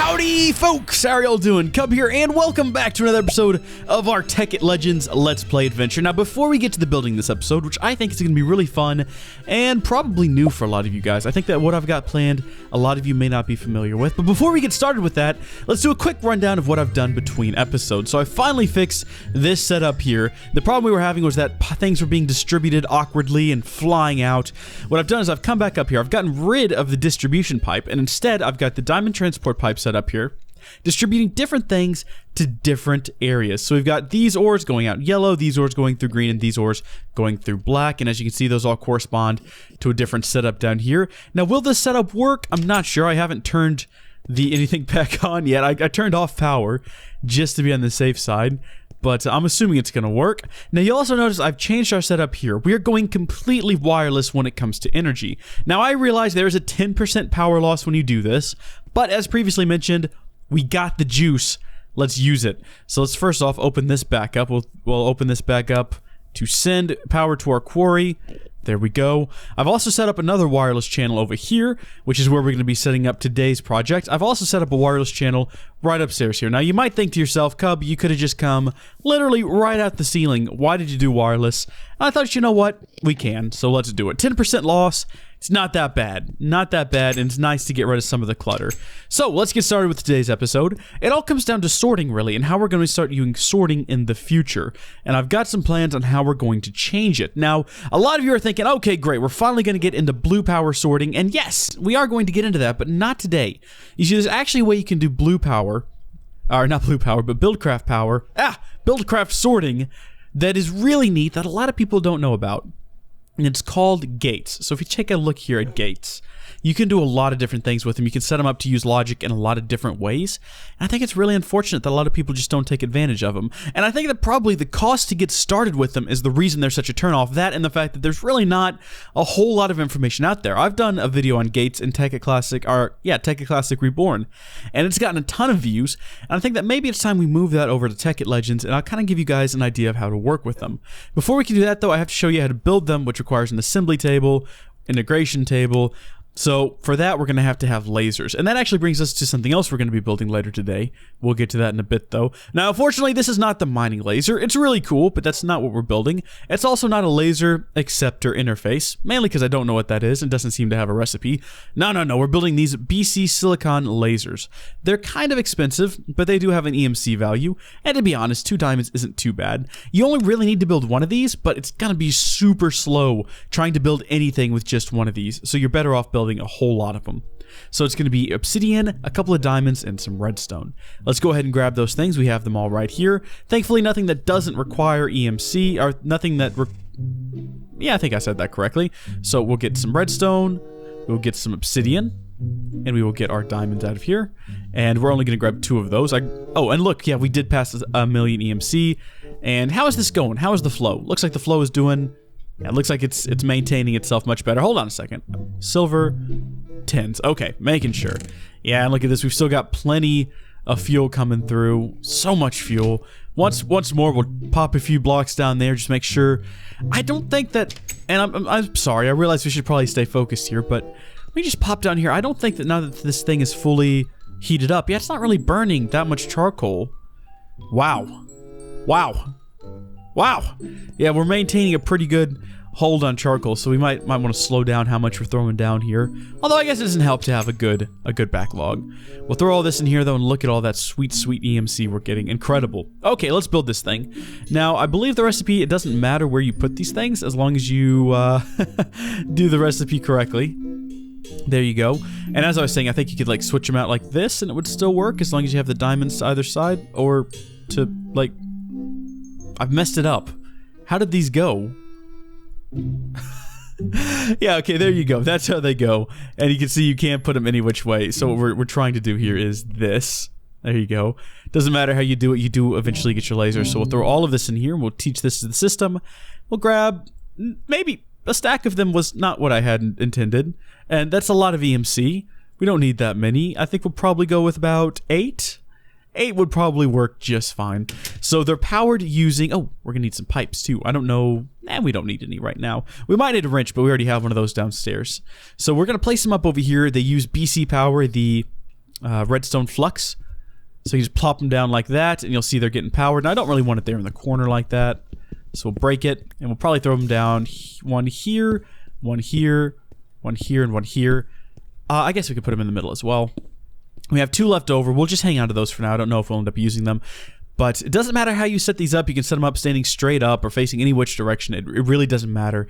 Howdy folks, how are y'all doing? Cub here, and welcome back to another episode of our Tekkit Legends Let's Play adventure. Now before we get to the building this episode, which I think is going to be really fun and probably new for a lot of you guys, I think that what I've got planned, a lot of you may not be familiar with. But before we get started with that, let's do a quick rundown of what I've done between episodes. So I finally fixed this setup here. The problem we were having was that things were being distributed awkwardly and flying out. What I've done is I've come back up here, I've gotten rid of the distribution pipe, and instead I've got the diamond transport pipe set up here, distributing different things to different areas. So we've got these ores going out yellow, these ores going through green, and these ores going through black. And as you can see, those all correspond to a different setup down here. Now, will this setup work? I'm not sure. I haven't turned anything back on yet. I turned off power just to be on the safe side, but I'm assuming it's going to work. Now, you'll also notice I've changed our setup here. We are going completely wireless when it comes to energy. Now, I realize there is a 10% power loss when you do this, but as previously mentioned, we got the juice. Let's use it. So let's first off open this back up. We'll open this back up to send power to our quarry. There we go. I've also set up another wireless channel over here, which is where we're going to be setting up today's project. I've also set up a wireless channel right upstairs here. Now, you might think to yourself, Cub, you could have just come literally right out the ceiling. Why did you do wireless? And I thought, you know what? We can, so let's do it. 10% loss. It's not that bad. Not that bad, and it's nice to get rid of some of the clutter. So, let's get started with today's episode. It all comes down to sorting, really, and how we're going to start using sorting in the future. And I've got some plans on how we're going to change it. Now, a lot of you are thinking, okay, great, we're finally going to get into blue power sorting, and yes, we are going to get into that, but not today. You see, there's actually a way you can do blue power, or not blue power, but Buildcraft power, Buildcraft sorting, that is really neat that a lot of people don't know about. And it's called gates. So if you take a look here at gates, you can do a lot of different things with them. You can set them up to use logic in a lot of different ways. And I think it's really unfortunate that a lot of people just don't take advantage of them. And I think that probably the cost to get started with them is the reason they're such a turnoff. That and the fact that there's really not a whole lot of information out there. I've done a video on gates in Tekkit Classic Reborn, and it's gotten a ton of views. And I think that maybe it's time we move that over to Tekkit Legends, and I'll kind of give you guys an idea of how to work with them. Before we can do that, though, I have to show you how to build them, which requires an assembly table, integration table. So for that, we're going to have lasers. And that actually brings us to something else we're going to be building later today. We'll get to that in a bit, though. Now, unfortunately, this is not the mining laser. It's really cool, but that's not what we're building. It's also not a laser acceptor interface, mainly because I don't know what that is and doesn't seem to have a recipe. No. We're building these BC silicon lasers. They're kind of expensive, but they do have an EMC value. And to be honest, 2 diamonds isn't too bad. You only really need to build one of these, but it's going to be super slow trying to build anything with just one of these. So you're better off building a whole lot of them. So it's going to be obsidian, a couple of diamonds, and some redstone. Let's go ahead and grab those things. We have them all right here. Thankfully, nothing that doesn't require EMC, or nothing that... Yeah, I think I said that correctly. So we'll get some redstone, we'll get some obsidian, and we will get our diamonds out of here. And we're only going to grab 2 of those. Oh, and look, yeah, we did pass 1,000,000 EMC. And how is this going? How is the flow? Looks like the flow is doing... Yeah, it looks like it's maintaining itself much better. Hold on a second. Silver, tins. Okay, making sure. Yeah, and look at this. We've still got plenty of fuel coming through. So much fuel. Once more, we'll pop a few blocks down there. Just make sure. I don't think that... And I'm sorry. I realize we should probably stay focused here, but let me just pop down here. I don't think that now that this thing is fully heated up... Yeah, it's not really burning that much charcoal. Wow. Yeah, we're maintaining a pretty good hold on charcoal, so we might want to slow down how much we're throwing down here. Although I guess it doesn't help to have a good backlog. We'll throw all this in here though and look at all that sweet EMC we're getting. Incredible. Okay, let's build this thing. Now, I believe the recipe, it doesn't matter where you put these things as long as you do the recipe correctly. There you go. And as I was saying, I think you could like switch them out like this and it would still work as long as you have the diamonds to either side, or to like... I've messed it up. How did these go? Yeah, okay, there you go. That's how they go. And you can see you can't put them any which way. So what we're trying to do here is this. There you go. Doesn't matter how you do it, you do eventually get your laser. So we'll throw all of this in here and we'll teach this to the system. We'll grab maybe a stack of them was not what I had intended. And that's a lot of EMC. We don't need that many. I think we'll probably go with about 8. 8 would probably work just fine. So they're powered using... Oh, we're going to need some pipes too. I don't know... we don't need any right now. We might need a wrench, but we already have one of those downstairs. So we're going to place them up over here. They use BC power, the redstone flux. So you just plop them down like that, and you'll see they're getting powered. And I don't really want it there in the corner like that. So we'll break it, and we'll probably throw them down. One here, one here, one here, and one here. I guess we could put them in the middle as well. We have 2 left over. We'll just hang on to those for now. I don't know if we'll end up using them. But it doesn't matter how you set these up. You can set them up standing straight up or facing any which direction. It really doesn't matter.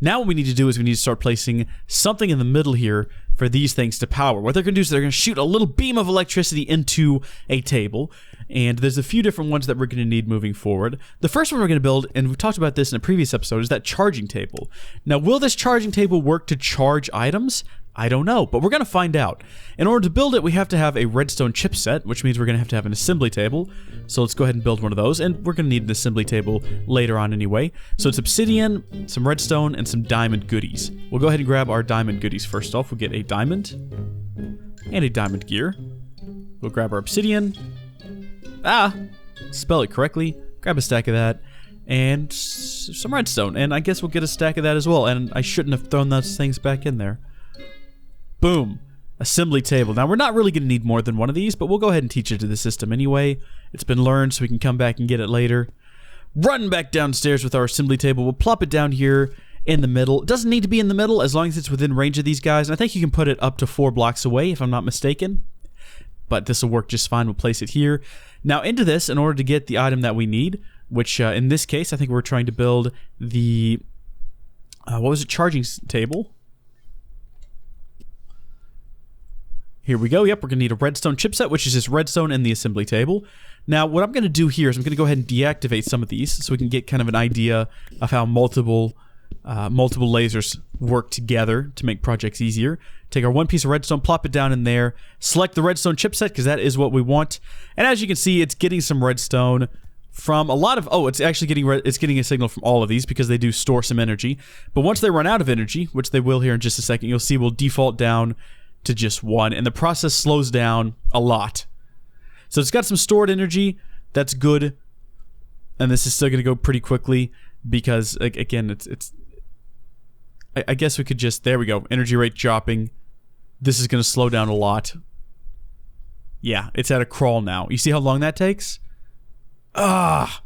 Now what we need to do is we need to start placing something in the middle here for these things to power. What they're going to do is they're going to shoot a little beam of electricity into a table. And there's a few different ones that we're going to need moving forward. The first one we're going to build, and we've talked about this in a previous episode, is that charging table. Now, will this charging table work to charge items? I don't know, but we're going to find out. In order to build it, we have to have a redstone chipset, which means we're going to have an assembly table. So let's go ahead and build one of those, and we're going to need an assembly table later on anyway. So it's obsidian, some redstone, and some diamond goodies. We'll go ahead and grab our diamond goodies first off. We'll get a diamond and a diamond gear. We'll grab our obsidian. Spell it correctly. Grab a stack of that. And some redstone. And I guess we'll get a stack of that as well. And I shouldn't have thrown those things back in there. Boom. Assembly table. Now, we're not really going to need more than one of these, but we'll go ahead and teach it to the system anyway. It's been learned, so we can come back and get it later. Run back downstairs with our assembly table. We'll plop it down here in the middle. It doesn't need to be in the middle as long as it's within range of these guys. And I think you can put it up to 4 blocks away, if I'm not mistaken. But this will work just fine. We'll place it here. Now, into this, in order to get the item that we need, which in this case, I think we're trying to build the, what was it, charging table. Here we go. Yep, we're going to need a redstone chipset, which is just redstone in the assembly table. Now, what I'm going to do here is I'm going to go ahead and deactivate some of these so we can get kind of an idea of how multiple lasers work together to make projects easier. Take our one piece of redstone, plop it down in there, select the redstone chipset because that is what we want. And as you can see, it's getting some redstone from a lot of, it's actually getting a signal from all of these because they do store some energy. But once they run out of energy, which they will here in just a second, you'll see we'll default down to just 1, and the process slows down a lot. So it's got some stored energy. That's good. And this is still going to go pretty quickly because, again, I guess we could just, there we go, energy rate dropping. This is going to slow down a lot. Yeah, it's at a crawl now. You see how long that takes? That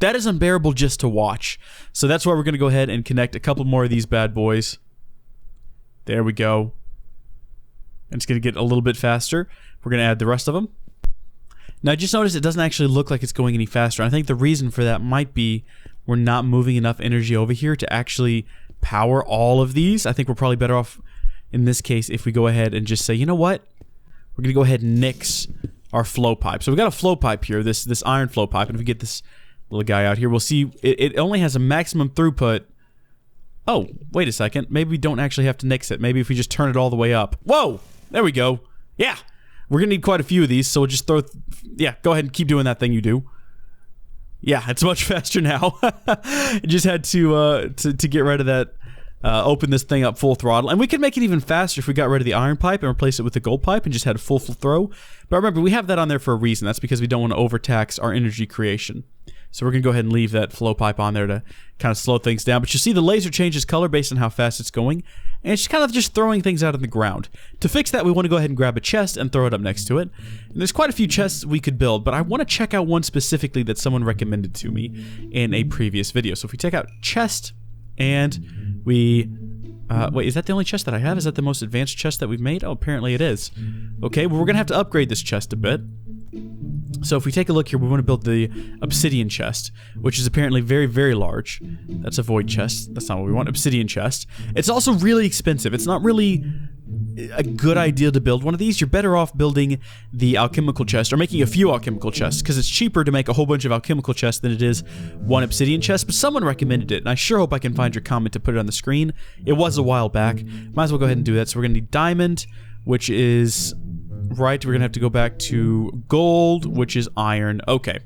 is unbearable just to watch. So that's why we're going to go ahead and connect a couple more of these bad boys. There we go. And it's going to get a little bit faster. We're going to add the rest of them. Now, just notice it doesn't actually look like it's going any faster. I think the reason for that might be we're not moving enough energy over here to actually power all of these. I think we're probably better off in this case if we go ahead and just say, you know what? We're going to go ahead and nix our flow pipe. So we've got a flow pipe here, this iron flow pipe. And if we get this little guy out here, we'll see it only has a maximum throughput. Oh, wait a second. Maybe we don't actually have to nix it. Maybe if we just turn it all the way up. Whoa! There we go. Yeah. We're going to need quite a few of these, so we'll just throw... yeah, go ahead and keep doing that thing you do. Yeah, it's much faster now. I just had to get rid of that, open this thing up full throttle. And we could make it even faster if we got rid of the iron pipe and replace it with the gold pipe and just had a full throw. But remember, we have that on there for a reason. That's because we don't want to overtax our energy creation. So we're going to go ahead and leave that flow pipe on there to kind of slow things down. But you see the laser changes color based on how fast it's going. And it's kind of just throwing things out on the ground. To fix that, we want to go ahead and grab a chest and throw it up next to it. And there's quite a few chests we could build, but I want to check out one specifically that someone recommended to me in a previous video. So if we check out chest, and we... wait, is that the only chest that I have? Is that the most advanced chest that we've made? Oh, apparently it is. Okay, well, we're going to have to upgrade this chest a bit. So if we take a look here, we want to build the Obsidian Chest, which is apparently very, very large. That's a void chest. That's not what we want. Obsidian Chest. It's also really expensive. It's not really a good idea to build one of these. You're better off building the alchemical chest, or making a few alchemical chests, because it's cheaper to make a whole bunch of alchemical chests than it is one Obsidian chest. But someone recommended it, and I sure hope I can find your comment to put it on the screen. It was a while back. Might as well go ahead and do that. So we're going to need diamond, which is... right, we're gonna have to go back to gold, which is iron. Okay,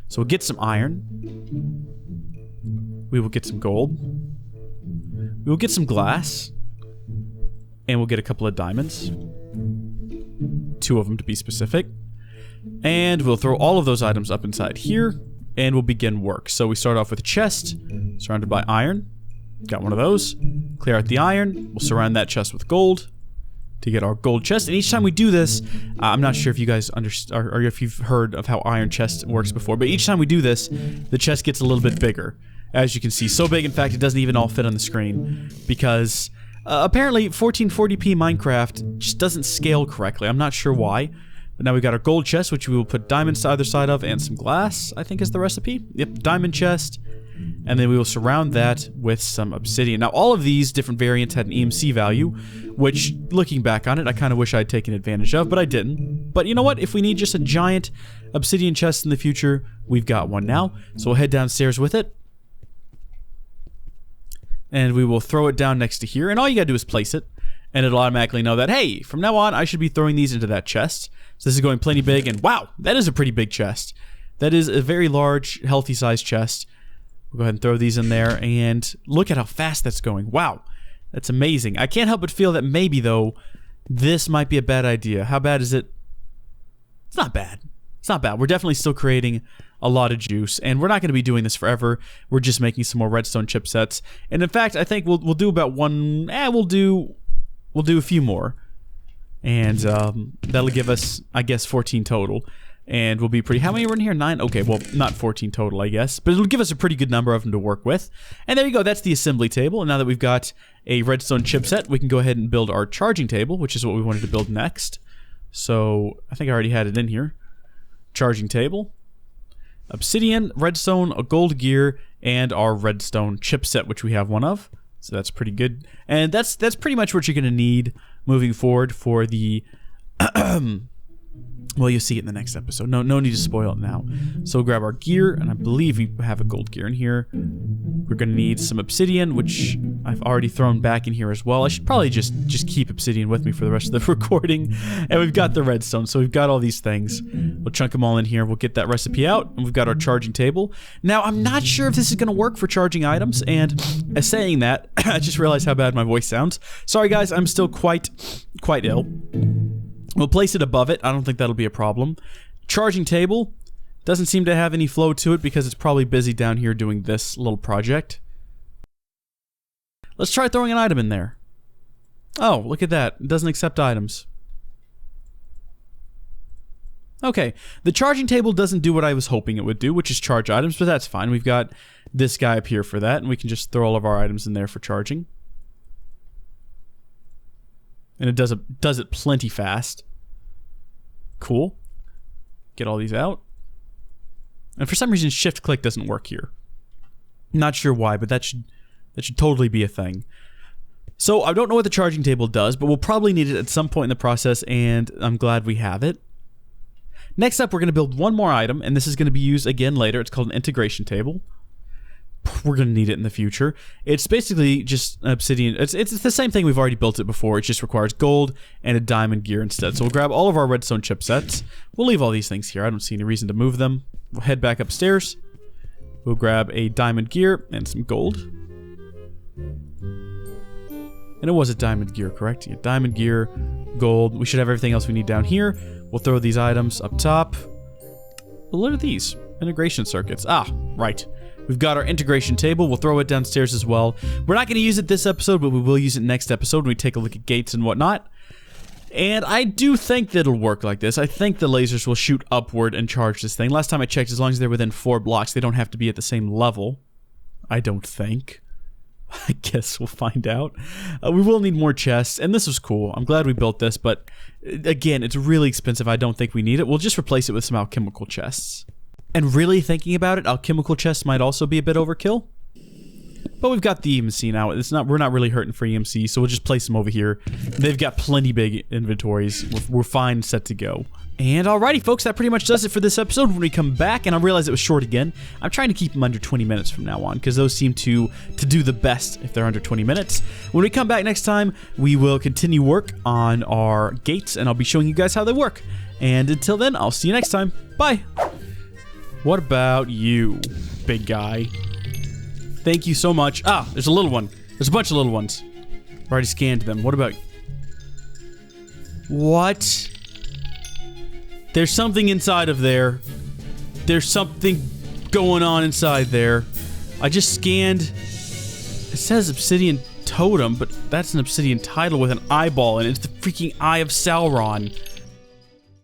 so we'll get some iron. We will get some gold. We will get some glass. And we'll get a couple of diamonds. 2 of them to be specific. And we'll throw all of those items up inside here. And we'll begin work. So we start off with a chest, surrounded by iron. Got one of those. Clear out the iron. We'll surround that chest with gold. to get our gold chest. And each time we do this, I'm not sure if you guys understand or if you've heard of how iron chest works before, but each time we do this, the chest gets a little bit bigger. As you can see, so big in fact it doesn't even all fit on the screen because apparently 1440p Minecraft just doesn't scale correctly. I'm not sure why. But now we've got our gold chest, which we will put diamonds to either side of, and some glass, I think is the recipe. Yep, diamond chest. And then we will surround that with some obsidian. Now, all of these different variants had an EMC value, which, looking back on it, I kind of wish I had taken advantage of, but I didn't. But you know what? If we need just a giant obsidian chest in the future, we've got one now. So we'll head downstairs with it. And we will throw it down next to here. And all you gotta do is place it. And it'll automatically know that, hey, from now on, I should be throwing these into that chest. So this is going plenty big, and wow, that is a pretty big chest. That is a very large, healthy-sized chest. We'll go ahead and throw these in there, and look at how fast that's going. Wow, that's amazing. I can't help but feel that maybe, though, this might be a bad idea. How bad is it? It's not bad. It's not bad. We're definitely still creating a lot of juice, and we're not going to be doing this forever. We're just making some more redstone chipsets. And in fact, I think we'll do about one... We'll do a few more, and that'll give us, I guess, 14 total, and we'll be pretty... How many were in here? 9? Okay, well, not 14 total, I guess, but it'll give us a pretty good number of them to work with. And there you go, that's the assembly table, and now that we've got a redstone chipset, we can go ahead and build our charging table, which is what we wanted to build next. So, I think I already had it in here. Charging table, obsidian, redstone, a gold gear, and our redstone chipset, which we have one of. So that's pretty good. And that's pretty much what you're going to need moving forward for the... well, you'll see it in the next episode. No need to spoil it now. So we'll grab our gear, and I believe we have a gold gear in here. We're going to need some obsidian, which I've already thrown back in here as well. I should probably just keep obsidian with me for the rest of the recording. And we've got the redstone, so we've got all these things. We'll chunk them all in here. We'll get that recipe out, and we've got our charging table. Now, I'm not sure if this is going to work for charging items, and as saying that, I just realized how bad my voice sounds. Sorry, guys, I'm still quite ill. We'll place it above it. I don't think that'll be a problem. Charging table doesn't seem to have any flow to it because it's probably busy down here doing this little project. Let's try throwing an item in there. Oh, look at that. It doesn't accept items. Okay, the charging table doesn't do what I was hoping it would do, which is charge items, but that's fine. We've got this guy up here for that, and we can just throw all of our items in there for charging. And it does it plenty fast. Cool. Get all these out. And for some reason, shift click doesn't work here. Not sure why, but that should totally be a thing. So I don't know what the charging table does, but we'll probably need it at some point in the process, and I'm glad we have it. Next up, we're going to build one more item, and this is going to be used again later. It's called an integration table. We're going to need it in the future. It's basically just obsidian. It's the same thing. We've already built it before. It just requires gold and a diamond gear instead. So we'll grab all of our redstone chipsets. We'll leave all these things here. I don't see any reason to move them. We'll head back upstairs. We'll grab a diamond gear and some gold. And it was a diamond gear, correct? Yeah, diamond gear, gold. We should have everything else we need down here. We'll throw these items up top. Well, what are these? Integration circuits. Ah, right. We've got our integration table. We'll throw it downstairs as well. We're not going to use it this episode, but we will use it next episode when we take a look at gates and whatnot. And I do think that it'll work like this. I think the lasers will shoot upward and charge this thing. Last time I checked, as long as they're within 4 blocks, they don't have to be at the same level. I don't think. I guess we'll find out. We will need more chests, and this was cool. I'm glad we built this, but again, it's really expensive. I don't think we need it. We'll just replace it with some alchemical chests. And really thinking about it, alchemical chests might also be a bit overkill. But we've got the EMC now. We're not really hurting for EMC, so we'll just place them over here. They've got plenty big inventories. We're fine, set to go. And alrighty, folks, that pretty much does it for this episode. When we come back, and I realize it was short again, I'm trying to keep them under 20 minutes from now on, because those seem to do the best if they're under 20 minutes. When we come back next time, we will continue work on our gates, and I'll be showing you guys how they work. And until then, I'll see you next time. Bye! What about you, big guy? Thank you so much. Ah, there's a little one. There's a bunch of little ones. I've already scanned them. What about... What? There's something inside of there. There's something going on inside there. I just scanned... It says Obsidian totem, but that's an obsidian title with an eyeball, and it's the freaking Eye of Sauron.